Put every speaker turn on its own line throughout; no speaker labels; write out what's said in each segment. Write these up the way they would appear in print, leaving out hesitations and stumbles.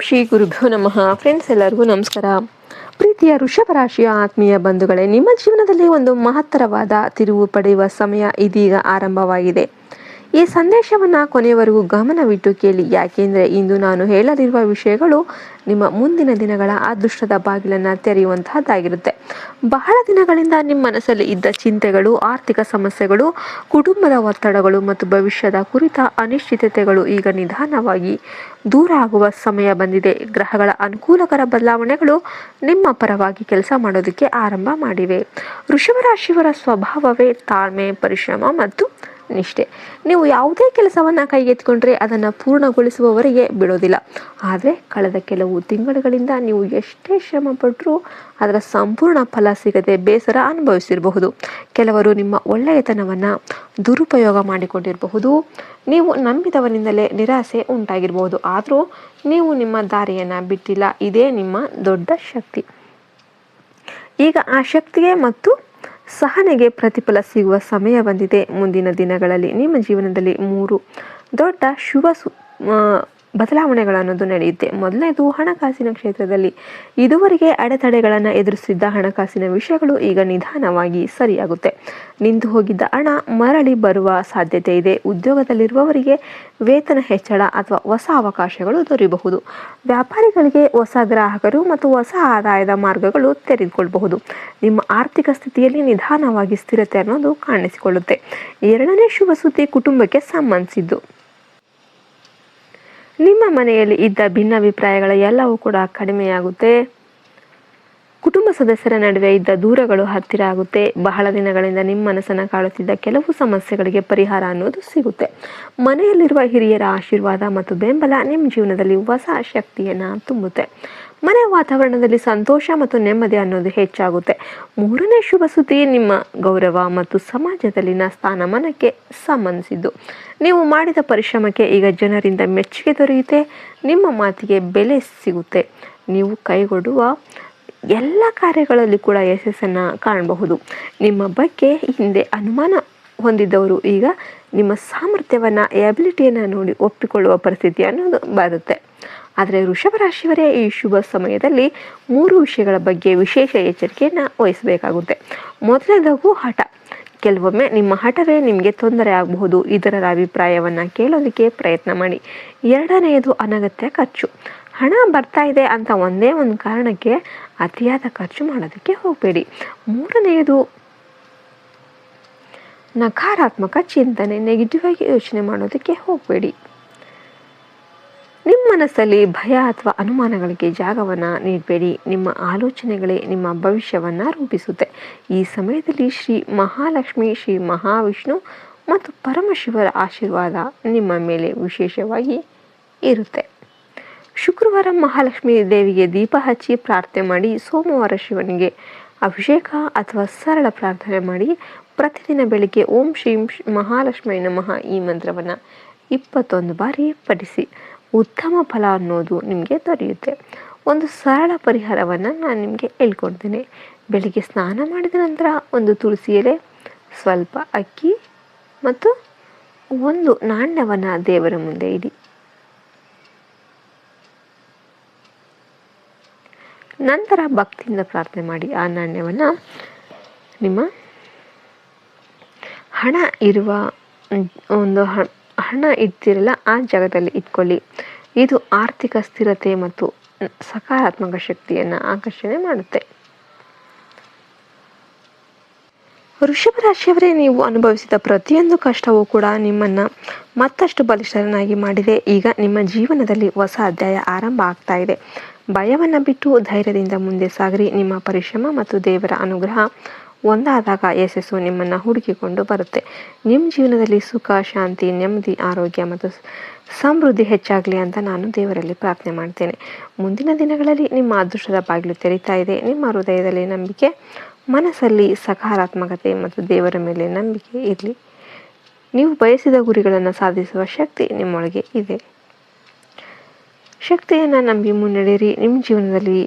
ಶ್ರೀ ಗುರುಭ್ಯೋ ನಮಃ. ಫ್ರೆಂಡ್ಸ್, ಎಲ್ಲರಿಗೂ ನಮಸ್ಕಾರ. ಪ್ರೀತಿಯ ವೃಷಭ ರಾಶಿಯ ಆತ್ಮೀಯ ಬಂಧುಗಳೇ, ನಿಮ್ಮ ಜೀವನದಲ್ಲಿ ಒಂದು ಮಹತ್ತರವಾದ ತಿರುವು ಪಡೆಯುವ ಸಮಯ ಇದೀಗ ಆರಂಭವಾಗಿದೆ. ಈ ಸಂದೇಶವನ್ನು ಕೊನೆಯವರೆಗೂ ಗಮನವಿಟ್ಟು ಕೇಳಿ, ಯಾಕೆಂದರೆ ಇಂದು ನಾನು ಹೇಳಲಿರುವ ವಿಷಯಗಳು ನಿಮ್ಮ ಮುಂದಿನ ದಿನಗಳ ಅದೃಷ್ಟದ ಬಾಗಿಲನ್ನು ತೆರೆಯುವಂತಹದ್ದಾಗಿರುತ್ತೆ. ಬಹಳ ದಿನಗಳಿಂದ ನಿಮ್ಮ ಮನಸ್ಸಲ್ಲಿ ಇದ್ದ ಚಿಂತೆಗಳು, ಆರ್ಥಿಕ ಸಮಸ್ಯೆಗಳು, ಕುಟುಂಬದ ಒತ್ತಡಗಳು ಮತ್ತು ಭವಿಷ್ಯದ ಕುರಿತ ಅನಿಶ್ಚಿತತೆಗಳು ಈಗ ನಿಧಾನವಾಗಿ ದೂರ ಆಗುವ ಸಮಯ ಬಂದಿದೆ. ಗ್ರಹಗಳ ಅನುಕೂಲಕರ ಬದಲಾವಣೆಗಳು ನಿಮ್ಮ ಪರವಾಗಿ ಕೆಲಸ ಮಾಡೋದಕ್ಕೆ ಆರಂಭ ಮಾಡಿವೆ. ವೃಷಭ ರಾಶಿಯವರ ಸ್ವಭಾವವೇ ತಾಳ್ಮೆ, ಪರಿಶ್ರಮ ಮತ್ತು ನಿಷ್ಠೆ. ನೀವು ಯಾವುದೇ ಕೆಲಸವನ್ನು ಕೈಗೆತ್ತಿಕೊಂಡ್ರೆ ಅದನ್ನು ಪೂರ್ಣಗೊಳಿಸುವವರೆಗೆ ಬಿಡೋದಿಲ್ಲ. ಆದರೆ ಕಳೆದ ಕೆಲವು ತಿಂಗಳುಗಳಿಂದ ನೀವು ಎಷ್ಟೇ ಶ್ರಮ ಪಟ್ಟರೂ ಅದರ ಸಂಪೂರ್ಣ ಫಲ ಸಿಗದೆ ಬೇಸರ ಅನುಭವಿಸಿರಬಹುದು. ಕೆಲವರು ನಿಮ್ಮ ಒಳ್ಳೆಯತನವನ್ನು ದುರುಪಯೋಗ ಮಾಡಿಕೊಂಡಿರಬಹುದು. ನೀವು ನಂಬಿದವನಿಂದಲೇ ನಿರಾಸೆ ಉಂಟಾಗಿರಬಹುದು. ಆದರೂ ನೀವು ನಿಮ್ಮ ದಾರಿಯನ್ನು ಬಿಟ್ಟಿಲ್ಲ. ಇದೇ ನಿಮ್ಮ ದೊಡ್ಡ ಶಕ್ತಿ. ಈಗ ಆ ಶಕ್ತಿಗೆ ಮತ್ತು ಸಹನೆಗೆ ಪ್ರತಿಫಲ ಸಿಗುವ ಸಮಯ ಬಂದಿದೆ. ಮುಂದಿನ ದಿನಗಳಲ್ಲಿ ನಿಮ್ಮ ಜೀವನದಲ್ಲಿ 3 ದೊಡ್ಡ ಶುಭ ಬದಲಾವಣೆಗಳನ್ನೋದು ನಡೆಯುತ್ತೆ. ಮೊದಲನೇದು, ಹಣಕಾಸಿನ ಕ್ಷೇತ್ರದಲ್ಲಿ ಇದುವರೆಗೆ ಅಡೆತಡೆಗಳನ್ನು ಎದುರಿಸಿದ್ದ ಹಣಕಾಸಿನ ವಿಷಯಗಳು ಈಗ ನಿಧಾನವಾಗಿ ಸರಿಯಾಗುತ್ತೆ. ನಿಂತು ಹೋಗಿದ್ದ ಹಣ ಮರಳಿ ಬರುವ ಸಾಧ್ಯತೆ ಇದೆ. ಉದ್ಯೋಗದಲ್ಲಿರುವವರಿಗೆ ವೇತನ ಹೆಚ್ಚಳ ಅಥವಾ ಹೊಸ ಅವಕಾಶಗಳು ದೊರೆಯಬಹುದು. ವ್ಯಾಪಾರಿಗಳಿಗೆ ಹೊಸ ಗ್ರಾಹಕರು ಮತ್ತು ಹೊಸ ಆದಾಯದ ಮಾರ್ಗಗಳು ತೆರೆದುಕೊಳ್ಳಬಹುದು. ನಿಮ್ಮ ಆರ್ಥಿಕ ಸ್ಥಿತಿಯಲ್ಲಿ ನಿಧಾನವಾಗಿ ಸ್ಥಿರತೆ ಅನ್ನೋದು ಕಾಣಿಸಿಕೊಳ್ಳುತ್ತೆ. ಎರಡನೇ ಶುಭ ಸುದ್ದಿ ಕುಟುಂಬಕ್ಕೆ ಸಂಬಂಧಿಸಿದ್ದು. ನಿಮ್ಮ ಮನೆಯಲ್ಲಿ ಇದ್ದ ಭಿನ್ನಾಭಿಪ್ರಾಯಗಳ ಎಲ್ಲವೂ ಕೂಡ ಕಡಿಮೆಯಾಗುತ್ತೆ. ಕುಟುಂಬ ಸದಸ್ಯರ ನಡುವೆ ಇದ್ದ ದೂರಗಳು ಹತ್ತಿರ ಆಗುತ್ತೆ. ಬಹಳ ದಿನಗಳಿಂದ ನಿಮ್ಮ ಮನಸ್ಸನ್ನು ಕಾಡುತ್ತಿದ್ದ ಕೆಲವು ಸಮಸ್ಯೆಗಳಿಗೆ ಪರಿಹಾರ ಅನ್ನೋದು ಸಿಗುತ್ತೆ. ಮನೆಯಲ್ಲಿರುವ ಹಿರಿಯರ ಆಶೀರ್ವಾದ ಮತ್ತು ಬೆಂಬಲ ನಿಮ್ಮ ಜೀವನದಲ್ಲಿ ಹೊಸ ಶಕ್ತಿಯನ್ನು ತುಂಬುತ್ತೆ. ಮನೆ ವಾತಾವರಣದಲ್ಲಿ ಸಂತೋಷ ಮತ್ತು ನೆಮ್ಮದಿ ಅನ್ನೋದು ಹೆಚ್ಚಾಗುತ್ತೆ. ಮೂರನೇ ಶುಭ ಸುದ್ದಿ ನಿಮ್ಮ ಗೌರವ ಮತ್ತು ಸಮಾಜದಲ್ಲಿನ ಸ್ಥಾನಮಾನಕ್ಕೆ ಸಂಬಂಧಿಸಿದ್ದು. ನೀವು ಮಾಡಿದ ಪರಿಶ್ರಮಕ್ಕೆ ಈಗ ಜನರಿಂದ ಮೆಚ್ಚುಗೆ ದೊರೆಯುತ್ತೆ. ನಿಮ್ಮ ಮಾತಿಗೆ ಬೆಲೆ ಸಿಗುತ್ತೆ. ನೀವು ಕೈಗೊಳ್ಳುವ ಎಲ್ಲ ಕಾರ್ಯಗಳಲ್ಲಿ ಕೂಡ ಯಶಸ್ಸನ್ನು ಕಾಣಬಹುದು. ನಿಮ್ಮ ಬಗ್ಗೆ ಹಿಂದೆ ಅನುಮಾನ ಹೊಂದಿದ್ದವರು ಈಗ ನಿಮ್ಮ ಸಾಮರ್ಥ್ಯವನ್ನು, ಎಬಿಲಿಟಿಯನ್ನು ನೋಡಿ ಒಪ್ಪಿಕೊಳ್ಳುವ ಪರಿಸ್ಥಿತಿ ಅನ್ನೋದು ಬರುತ್ತೆ. ಆದರೆ ವೃಷಭ ರಾಶಿಯವರೇ ಈ ಶುಭ ಸಮಯದಲ್ಲಿ 3 ವಿಷಯಗಳ ಬಗ್ಗೆ ವಿಶೇಷ ಎಚ್ಚರಿಕೆಯನ್ನು ವಹಿಸಬೇಕಾಗುತ್ತೆ. ಮೊದಲನೇದಾಗಿ ಹಠ. ಕೆಲವೊಮ್ಮೆ ನಿಮ್ಮ ಹಠವೇ ನಿಮಗೆ ತೊಂದರೆ ಆಗಬಹುದು. ಇದರ ಅಭಿಪ್ರಾಯವನ್ನು ಕೇಳೋದಕ್ಕೆ ಪ್ರಯತ್ನ ಮಾಡಿ. ಎರಡನೆಯದು ಅನಗತ್ಯ ಖರ್ಚು. ಹಣ ಬರ್ತಾ ಇದೆ ಅಂತ ಒಂದೇ ಒಂದು ಕಾರಣಕ್ಕೆ ಅತಿಯಾದ ಖರ್ಚು ಮಾಡೋದಕ್ಕೆ ಹೋಗಬೇಡಿ. ಮೂರನೆಯದು ನಕಾರಾತ್ಮಕ ಚಿಂತನೆ, ನೆಗೆಟಿವ್ ಆಗಿ ಯೋಚನೆ ಮಾಡೋದಕ್ಕೆ ಹೋಗಬೇಡಿ. ನಿಮ್ಮ ಮನಸ್ಸಲ್ಲಿ ಭಯ ಅಥವಾ ಅನುಮಾನಗಳಿಗೆ ಜಾಗವನ್ನು ನೀಡಬೇಡಿ. ನಿಮ್ಮ ಆಲೋಚನೆಗಳೇ ನಿಮ್ಮ ಭವಿಷ್ಯವನ್ನು ರೂಪಿಸುತ್ತೆ. ಈ ಸಮಯದಲ್ಲಿ ಶ್ರೀ ಮಹಾಲಕ್ಷ್ಮಿ, ಶ್ರೀ ಮಹಾವಿಷ್ಣು ಮತ್ತು ಪರಮಶಿವರ ಆಶೀರ್ವಾದ ನಿಮ್ಮ ಮೇಲೆ ವಿಶೇಷವಾಗಿ ಇರುತ್ತೆ. ಶುಕ್ರವಾರ ಮಹಾಲಕ್ಷ್ಮಿ ದೇವಿಗೆ ದೀಪ ಹಚ್ಚಿ ಪ್ರಾರ್ಥನೆ ಮಾಡಿ. ಸೋಮವಾರ ಶಿವನಿಗೆ ಅಭಿಷೇಕ ಅಥವಾ ಸರಳ ಪ್ರಾರ್ಥನೆ ಮಾಡಿ. ಪ್ರತಿದಿನ ಬೆಳಿಗ್ಗೆ ಓಂ ಶ್ರೀಂ ಮಹಾಲಕ್ಷ್ಮಿ ನಮಃ ಈ ಮಂತ್ರವನ್ನು 21 ಬಾರಿ ಪಠಿಸಿ. ಉತ್ತಮ ಫಲ ಅನ್ನೋದು ನಿಮಗೆ ದೊರೆಯುತ್ತೆ. ಒಂದು ಸರಳ ಪರಿಹಾರವನ್ನು ನಾನು ನಿಮಗೆ ಹೇಳ್ಕೊಡ್ತೇನೆ. ಬೆಳಿಗ್ಗೆ ಸ್ನಾನ ಮಾಡಿದ ನಂತರ ಒಂದು ತುಳಸಿ ಎಲೆ, ಸ್ವಲ್ಪ ಅಕ್ಕಿ ಮತ್ತು ಒಂದು ನಾಣ್ಯವನ್ನು ದೇವರ ಮುಂದೆ ಇಡಿ. ನಂತರ ಭಕ್ತಿಯಿಂದ ಪ್ರಾರ್ಥನೆ ಮಾಡಿ. ಆ ನಾಣ್ಯವನ್ನು ನಿಮ್ಮ ಹಣ ಇರುವ ಒಂದು ಹಣ ಇಡ್ತಿರಲ್ಲ ಆ ಜಾಗದಲ್ಲಿ ಇಟ್ಕೊಳ್ಳಿ. ಇದು ಆರ್ಥಿಕ ಸ್ಥಿರತೆ ಮತ್ತು ಸಕಾರಾತ್ಮಕ ಶಕ್ತಿಯನ್ನು ಆಕರ್ಷಣೆ ಮಾಡುತ್ತೆ. ವೃಷಭ ರಾಶಿಯವರೇ, ನೀವು ಅನುಭವಿಸಿದ ಪ್ರತಿಯೊಂದು ಕಷ್ಟವೂ ಕೂಡ ನಿಮ್ಮನ್ನು ಮತ್ತಷ್ಟು ಬಲಿಷ್ಠರನ್ನಾಗಿ ಮಾಡಿದೆ. ಈಗ ನಿಮ್ಮ ಜೀವನದಲ್ಲಿ ಹೊಸ ಅಧ್ಯಾಯ ಆರಂಭ ಆಗ್ತಾ ಇದೆ. ಭಯವನ್ನು ಬಿಟ್ಟು ಧೈರ್ಯದಿಂದ ಮುಂದೆ ಸಾಗಿರಿ. ನಿಮ್ಮ ಪರಿಶ್ರಮ ಮತ್ತು ದೇವರ ಅನುಗ್ರಹ ಒಂದಾದಾಗ ಯಶಸ್ಸು ನಿಮ್ಮನ್ನು ಹುಡುಕಿಕೊಂಡು ಬರುತ್ತೆ. ನಿಮ್ಮ ಜೀವನದಲ್ಲಿ ಸುಖ, ಶಾಂತಿ, ನೆಮ್ಮದಿ, ಆರೋಗ್ಯ ಮತ್ತು ಸಮೃದ್ಧಿ ಹೆಚ್ಚಾಗಲಿ ಅಂತ ನಾನು ದೇವರಲ್ಲಿ ಪ್ರಾರ್ಥನೆ ಮಾಡ್ತೇನೆ. ಮುಂದಿನ ದಿನಗಳಲ್ಲಿ ನಿಮ್ಮ ಅದೃಷ್ಟದ ಬಾಗಿಲು ತೆರೀತಾ ಇದೆ. ನಿಮ್ಮ ಹೃದಯದಲ್ಲಿ ನಂಬಿಕೆ, ಮನಸ್ಸಲ್ಲಿ ಸಕಾರಾತ್ಮಕತೆ ಮತ್ತು ದೇವರ ಮೇಲೆ ನಂಬಿಕೆ ಇರಲಿ. ನೀವು ಬಯಸಿದ ಗುರಿಗಳನ್ನು ಸಾಧಿಸುವ ಶಕ್ತಿ ನಿಮ್ಮೊಳಗೆ ಇದೆ. ಶಕ್ತಿಯನ್ನು ನಂಬಿ ಮುನ್ನಡೆಯಿರಿ. ನಿಮ್ಮ ಜೀವನದಲ್ಲಿ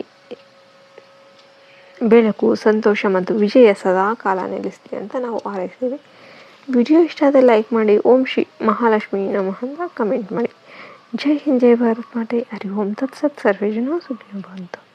ಬೆಳಕು, ಸಂತೋಷ ಮತ್ತು ವಿಜಯ ಸದಾ ಕಾಲ ನೆಲೆಸಲಿ ಅಂತ ನಾವು ಹಾರೈಸ್ತೀವಿ. ವಿಡಿಯೋ ಇಷ್ಟ ಆದರೆ ಲೈಕ್ ಮಾಡಿ. ಓಂ ಶ್ರೀ ಮಹಾಲಕ್ಷ್ಮಿ ನಮಃ ಅಂತ ಕಮೆಂಟ್ ಮಾಡಿ. ಜೈ ಹಿಂದ್ ಜೈ ಭಾರತ್ ಮಾತೆ. ಹರಿ ಓಂ ತತ್ಸತ್. ಸರ್ವೇ ಜನ ಸುಖಿನೋ ಭವಂತು.